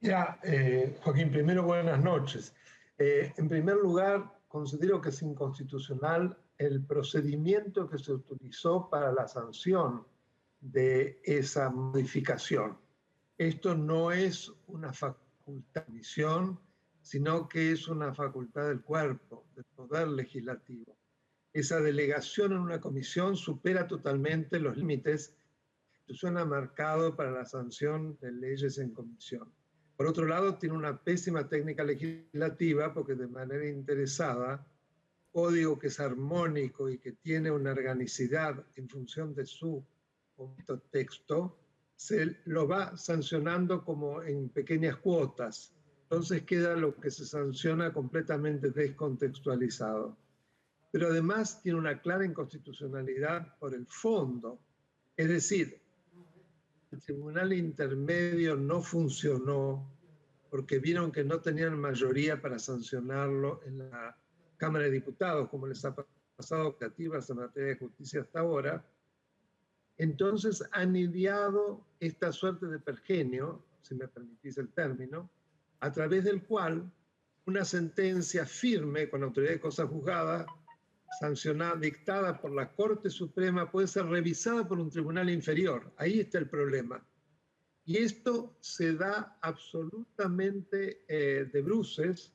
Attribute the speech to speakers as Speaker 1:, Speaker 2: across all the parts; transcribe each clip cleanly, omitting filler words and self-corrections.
Speaker 1: Ya, Joaquín, primero buenas noches. En primer lugar, considero que es inconstitucional el procedimiento que se utilizó para la sanción de esa modificación. Esto no es una facultad de misión, sino que es una facultad del cuerpo, del poder legislativo. Esa delegación en una comisión supera totalmente los límites que suena marcado para la sanción de leyes en comisión. Por otro lado, tiene una pésima técnica legislativa porque de manera interesada, código que es armónico y que tiene una organicidad en función de su texto, se lo va sancionando como en pequeñas cuotas. Entonces queda lo que se sanciona completamente descontextualizado. Pero además tiene una clara inconstitucionalidad por el fondo. Es decir, el tribunal intermedio no funcionó porque vieron que no tenían mayoría para sancionarlo en la Cámara de Diputados, como les ha pasado optativas en materia de justicia hasta ahora. Entonces han ideado esta suerte de pergenio, si me permitís el término, a través del cual una sentencia firme con autoridad de cosa juzgada, sancionada, dictada por la Corte Suprema, puede ser revisada por un tribunal inferior. Ahí está el problema. Y esto se da absolutamente de bruces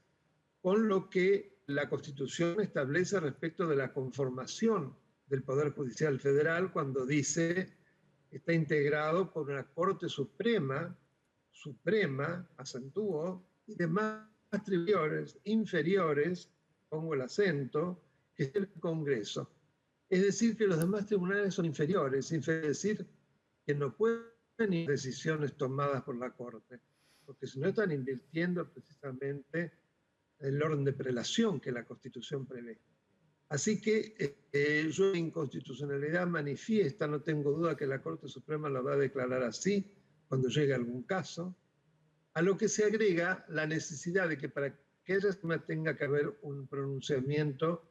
Speaker 1: con lo que la Constitución establece respecto de la conformación del Poder Judicial Federal cuando dice que está integrado por una Corte Suprema, acentúo, y demás tribunales inferiores, pongo el acento, que es el Congreso. Es decir, que los demás tribunales son inferiores, es decir, que no pueden ir decisiones tomadas por la Corte, porque si no están invirtiendo precisamente el orden de prelación que la Constitución prevé. Así que yo en inconstitucionalidad manifiesta, no tengo duda que la Corte Suprema lo va a declarar así cuando llegue algún caso, a lo que se agrega la necesidad de que para que haya tenga que haber un pronunciamiento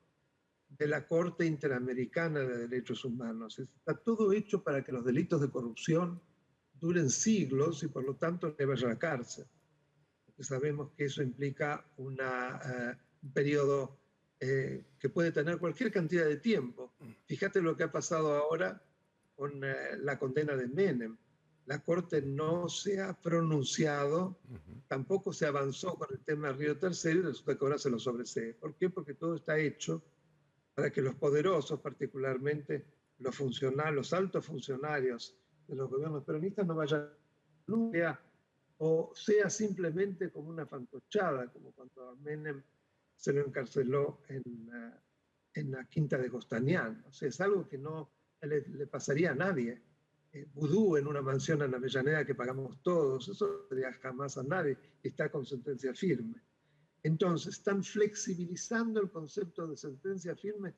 Speaker 1: de la Corte Interamericana de Derechos Humanos. Está todo hecho para que los delitos de corrupción duren siglos y por lo tanto le vaya a la cárcel. Porque sabemos que eso implica un periodo que puede tener cualquier cantidad de tiempo. Fíjate lo que ha pasado ahora con la condena de Menem. La Corte no se ha pronunciado, tampoco se avanzó con el tema de Río Tercero y resulta que ahora se lo sobresee. ¿Por qué? Porque todo está hecho para que los poderosos, particularmente los altos funcionarios de los gobiernos peronistas, no vayan nunca o sea simplemente como una fantochada, como cuando a Menem se lo encarceló en la Quinta de Costañán. O sea, es algo que no le pasaría a nadie. Vudú en una mansión en Avellaneda que pagamos todos, eso no sería jamás a nadie, está con sentencia firme. Entonces, están flexibilizando el concepto de sentencia firme,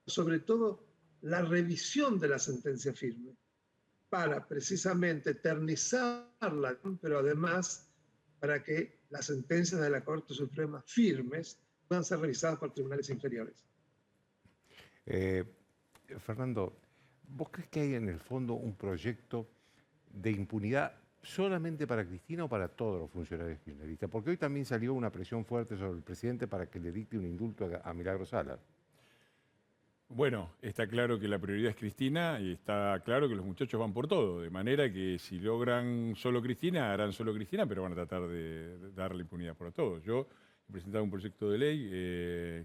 Speaker 1: sobre todo la revisión de la sentencia firme, para precisamente eternizarla, pero además para que las sentencias de la Corte Suprema firmes puedan ser revisadas por tribunales inferiores.
Speaker 2: Fernando, ¿vos crees que hay en el fondo un proyecto de impunidad solamente para Cristina o para todos los funcionarios kirchneristas? Porque hoy también salió una presión fuerte sobre el presidente para que le dicte un indulto a Milagros Sala.
Speaker 3: Bueno, está claro que la prioridad es Cristina y está claro que los muchachos van por todo, de manera que si logran solo Cristina, harán solo Cristina, pero van a tratar de darle impunidad por todos. Yo he presentado un proyecto de ley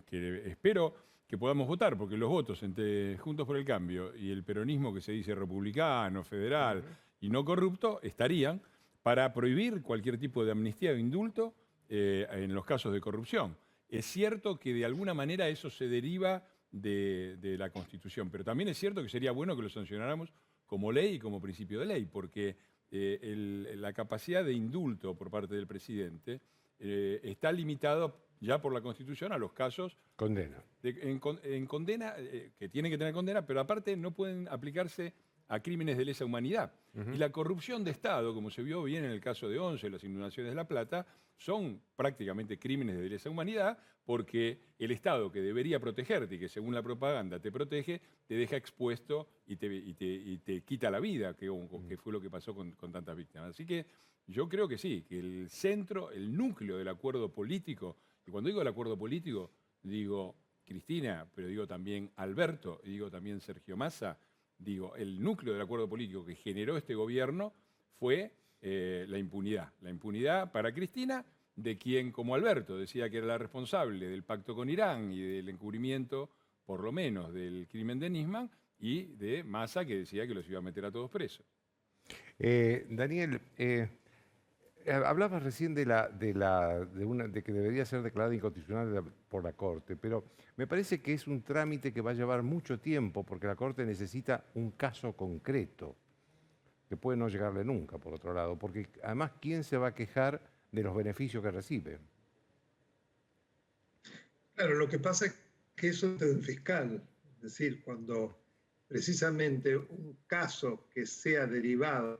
Speaker 3: que espero que podamos votar, porque los votos entre Juntos por el Cambio y el peronismo que se dice republicano, federal y no corrupto, estarían para prohibir cualquier tipo de amnistía o indulto en los casos de corrupción. Es cierto que de alguna manera eso se deriva de la Constitución, pero también es cierto que sería bueno que lo sancionáramos como ley y como principio de ley, porque la capacidad de indulto por parte del presidente está limitado ya por la Constitución a los casos
Speaker 2: Condena.
Speaker 3: en condena, que tienen que tener condena, pero aparte no pueden aplicarse a crímenes de lesa humanidad. Y la corrupción de Estado, como se vio bien en el caso de Once, las inundaciones de La Plata, son prácticamente crímenes de lesa humanidad porque el Estado que debería protegerte y que según la propaganda te protege, te deja expuesto y te quita la vida, que fue lo que pasó con tantas víctimas. Así que yo creo que sí, que el centro, el núcleo del acuerdo político, y cuando digo el acuerdo político, digo Cristina, pero digo también Alberto, y digo también Sergio Massa, digo, el núcleo del acuerdo político que generó este gobierno fue la impunidad. La impunidad para Cristina, de quien, como Alberto, decía que era la responsable del pacto con Irán y del encubrimiento, por lo menos, del crimen de Nisman, y de Massa, que decía que los iba a meter a todos presos.
Speaker 2: Daniel, hablabas recién de que debería ser declarada inconstitucional por la Corte, pero me parece que es un trámite que va a llevar mucho tiempo porque la Corte necesita un caso concreto, que puede no llegarle nunca, por otro lado, porque además, ¿quién se va a quejar de los beneficios que recibe?
Speaker 1: Claro, lo que pasa es que eso es un fiscal, es decir, cuando precisamente un caso que sea derivado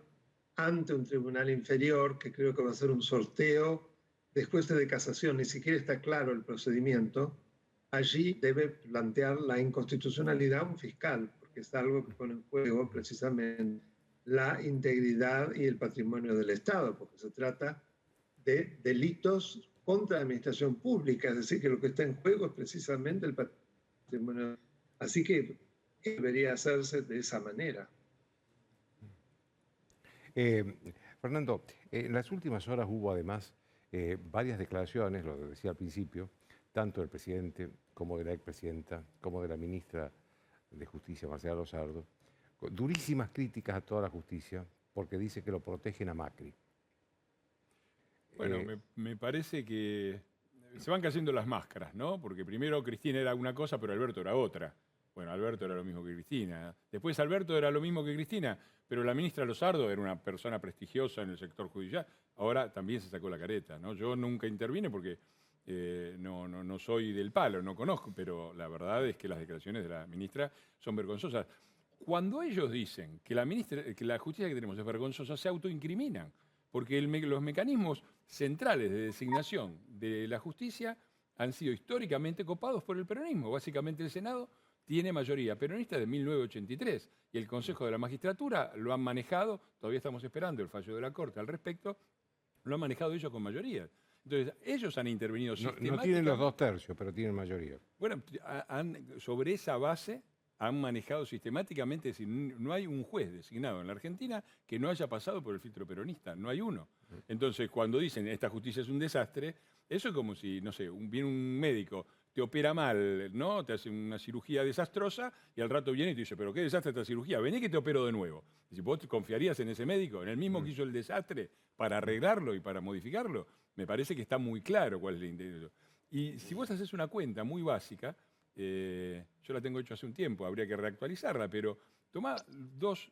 Speaker 1: ante un tribunal inferior, que creo que va a ser un sorteo de jueces de casación, ni siquiera está claro el procedimiento, allí debe plantear la inconstitucionalidad un fiscal, porque es algo que pone en juego precisamente la integridad y el patrimonio del Estado, porque se trata de delitos contra la administración pública, es decir, que lo que está en juego es precisamente el patrimonio. Así que debería hacerse de esa manera.
Speaker 2: Fernando, en las últimas horas hubo además varias declaraciones, lo decía al principio, tanto del presidente como de la expresidenta, como de la ministra de Justicia, Marcela Rosardo, durísimas críticas a toda la justicia porque dice que lo protegen a Macri.
Speaker 3: Bueno, me parece que se van cayendo las máscaras, ¿no? Porque primero Cristina era una cosa, pero Alberto era otra. Bueno, Alberto era lo mismo que Cristina. Después Alberto era lo mismo que Cristina, pero la ministra Rosardo era una persona prestigiosa en el sector judicial. Ahora también se sacó la careta, ¿no? Yo nunca intervine porque no soy del palo, no conozco, pero la verdad es que las declaraciones de la ministra son vergonzosas. Cuando ellos dicen que la justicia que tenemos es vergonzosa, se autoincriminan, porque los mecanismos centrales de designación de la justicia han sido históricamente copados por el peronismo. Básicamente el Senado tiene mayoría peronista de 1983 y el Consejo de la Magistratura lo han manejado, todavía estamos esperando el fallo de la Corte al respecto, lo han manejado ellos con mayoría. Entonces, ellos han intervenido sistemáticamente.
Speaker 2: No tienen los 2/3, pero tienen mayoría.
Speaker 3: Bueno, sobre esa base han manejado sistemáticamente, es decir, no hay un juez designado en la Argentina que no haya pasado por el filtro peronista, no hay uno. Entonces, cuando dicen esta justicia es un desastre, eso es como si, no sé, viene un médico, te opera mal, ¿no? Te hace una cirugía desastrosa y al rato viene y te dice, pero qué desastre esta cirugía, vení que te opero de nuevo. Y si vos confiarías en ese médico, en el mismo que hizo el desastre, para arreglarlo y para modificarlo, me parece que está muy claro cuál es el interés. Y si vos haces una cuenta muy básica, yo la tengo hecho hace un tiempo, habría que reactualizarla, pero tomá dos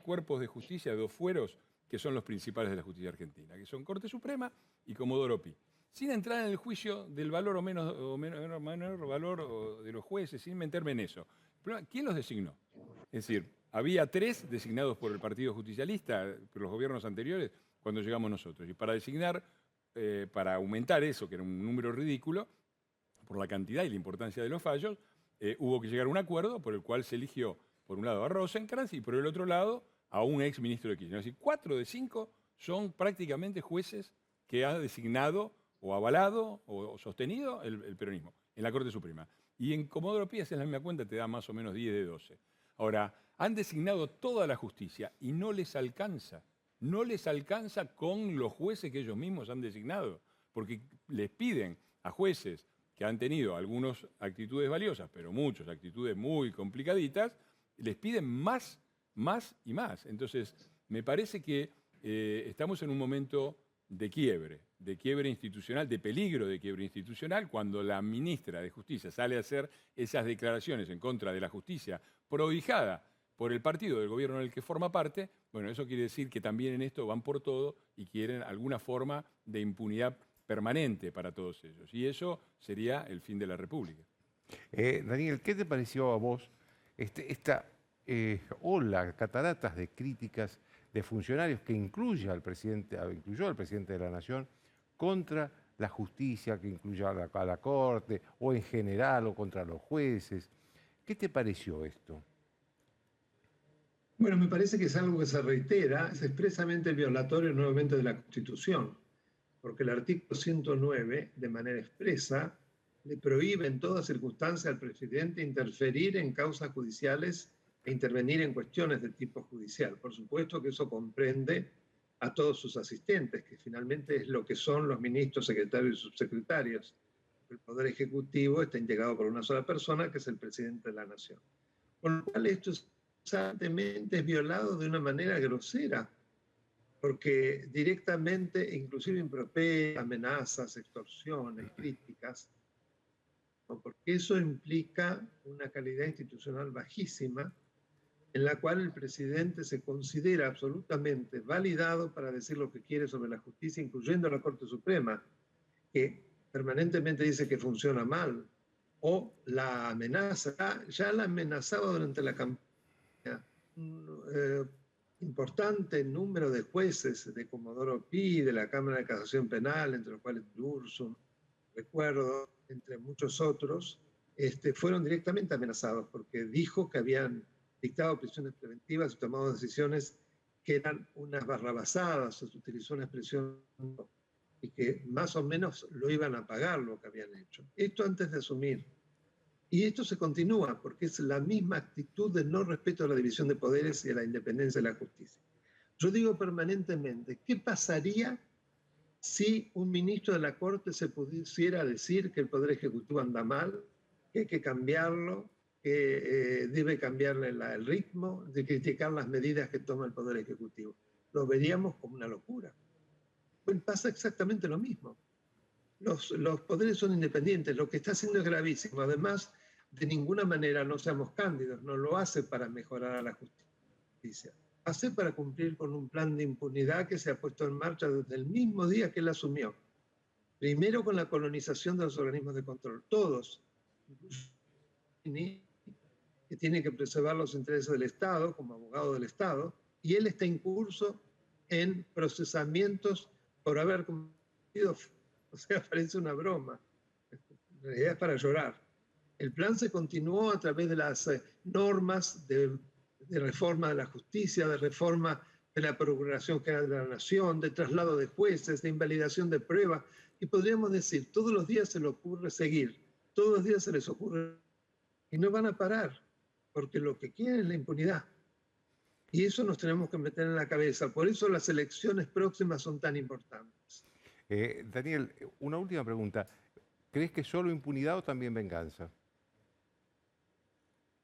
Speaker 3: cuerpos de justicia, dos fueros, que son los principales de la justicia argentina, que son Corte Suprema y Comodoro Pi. Sin entrar en el juicio del valor o menor valor de los jueces, sin meterme en eso. Pero, ¿quién los designó? Es decir, había 3 designados por el Partido Justicialista, por los gobiernos anteriores, cuando llegamos nosotros. Y para designar, para aumentar eso, que era un número ridículo, por la cantidad y la importancia de los fallos, hubo que llegar a un acuerdo por el cual se eligió, por un lado, a Rosenkrantz y por el otro lado, a un ex ministro de Kirchner. Es decir, 4 de 5 son prácticamente jueces que ha designado o avalado o sostenido el peronismo en la Corte Suprema. Y en Comodoro Pi, haces la misma cuenta, te da más o menos 10 de 12. Ahora, han designado toda la justicia y no les alcanza. No les alcanza con los jueces que ellos mismos han designado, porque les piden a jueces que han tenido algunas actitudes valiosas, pero muchas actitudes muy complicaditas, les piden más y más. Entonces, me parece que estamos en un momento de quiebre institucional, de peligro de quiebre institucional, cuando la ministra de Justicia sale a hacer esas declaraciones en contra de la justicia prohijada por el partido del gobierno en el que forma parte. Bueno, eso quiere decir que también en esto van por todo y quieren alguna forma de impunidad permanente para todos ellos. Y eso sería el fin de la República.
Speaker 2: Daniel, ¿qué te pareció a vos esta ola, cataratas de críticas de funcionarios que incluyó al presidente de la Nación contra la justicia, que incluya a la Corte, o en general, o contra los jueces. ¿Qué te pareció esto?
Speaker 1: Bueno, me parece que es algo que se reitera, es expresamente violatorio nuevamente de la Constitución, porque el artículo 109, de manera expresa, le prohíbe en toda circunstancia al presidente interferir en causas judiciales e intervenir en cuestiones de tipo judicial. Por supuesto que eso comprende a todos sus asistentes, que finalmente es lo que son los ministros, secretarios y subsecretarios. El Poder Ejecutivo está integrado por una sola persona, que es el presidente de la Nación. Con lo cual esto constantemente es violado de una manera grosera, porque directamente, inclusive impropia, amenazas, extorsiones, críticas, porque eso implica una calidad institucional bajísima, en la cual el presidente se considera absolutamente validado para decir lo que quiere sobre la justicia, incluyendo la Corte Suprema, que permanentemente dice que funciona mal, o la amenaza, ya la amenazaba durante la campaña un importante número de jueces de Comodoro Pi, de la Cámara de Casación Penal, entre los cuales Dursun, recuerdo, entre muchos otros, fueron directamente amenazados porque dijo que habían dictado prisiones preventivas y tomado decisiones que eran unas barrabasadas, se utilizó una expresión, y que más o menos lo iban a pagar lo que habían hecho. Esto antes de asumir. Y esto se continúa porque es la misma actitud de no respeto a la división de poderes y a la independencia de la justicia. Yo digo permanentemente, ¿qué pasaría si un ministro de la Corte se pudiera decir que el Poder Ejecutivo anda mal, que hay que cambiarlo, que debe cambiarle el ritmo, de criticar las medidas que toma el Poder Ejecutivo? Lo veríamos como una locura. Bueno, pasa exactamente lo mismo. Los poderes son independientes, lo que está haciendo es gravísimo. Además, de ninguna manera, no seamos cándidos, no lo hace para mejorar a la justicia, hace para cumplir con un plan de impunidad que se ha puesto en marcha desde el mismo día que él asumió. Primero con la colonización de los organismos de control, todos, que tiene que preservar los intereses del Estado como abogado del Estado, y él está incurso en procesamientos por haber cometido, o sea, parece una broma, en realidad es para llorar. El plan se continuó a través de las normas de reforma de la justicia, de reforma de la Procuración General de la Nación, de traslado de jueces, de invalidación de pruebas, y podríamos decir, todos los días se les ocurre seguir, todos los días se les ocurre, y no van a parar, porque lo que quieren es la impunidad. Y eso nos tenemos que meter en la cabeza. Por eso las elecciones próximas son tan importantes.
Speaker 2: Daniel, una última pregunta. ¿Crees que solo impunidad o también venganza?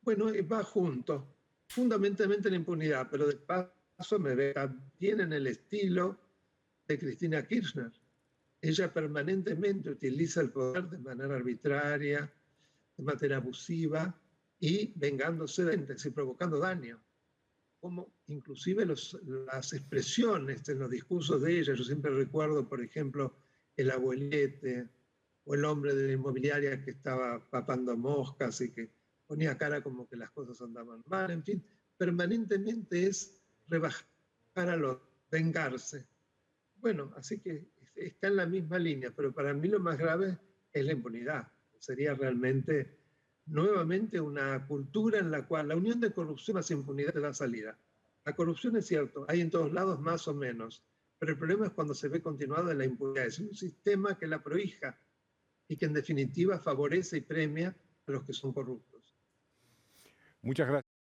Speaker 1: Bueno, va junto. Fundamentalmente la impunidad, pero de paso me ve también en el estilo de Cristina Kirchner. Ella permanentemente utiliza el poder de manera arbitraria, de manera abusiva y vengándose de entes y provocando daño. Como inclusive las expresiones en los discursos de ella. Yo siempre recuerdo, por ejemplo, el abuelete o el hombre de la inmobiliaria que estaba papando moscas y que ponía cara como que las cosas andaban mal. En fin, permanentemente es rebajar a los, vengarse. Bueno, así que está en la misma línea, pero para mí lo más grave es la impunidad. Sería realmente nuevamente una cultura en la cual la unión de corrupción más impunidad te da salida. La corrupción es cierto, hay en todos lados más o menos, pero el problema es cuando se ve continuada la impunidad. Es un sistema que la prohija y que en definitiva favorece y premia a los que son corruptos.
Speaker 2: Muchas gracias.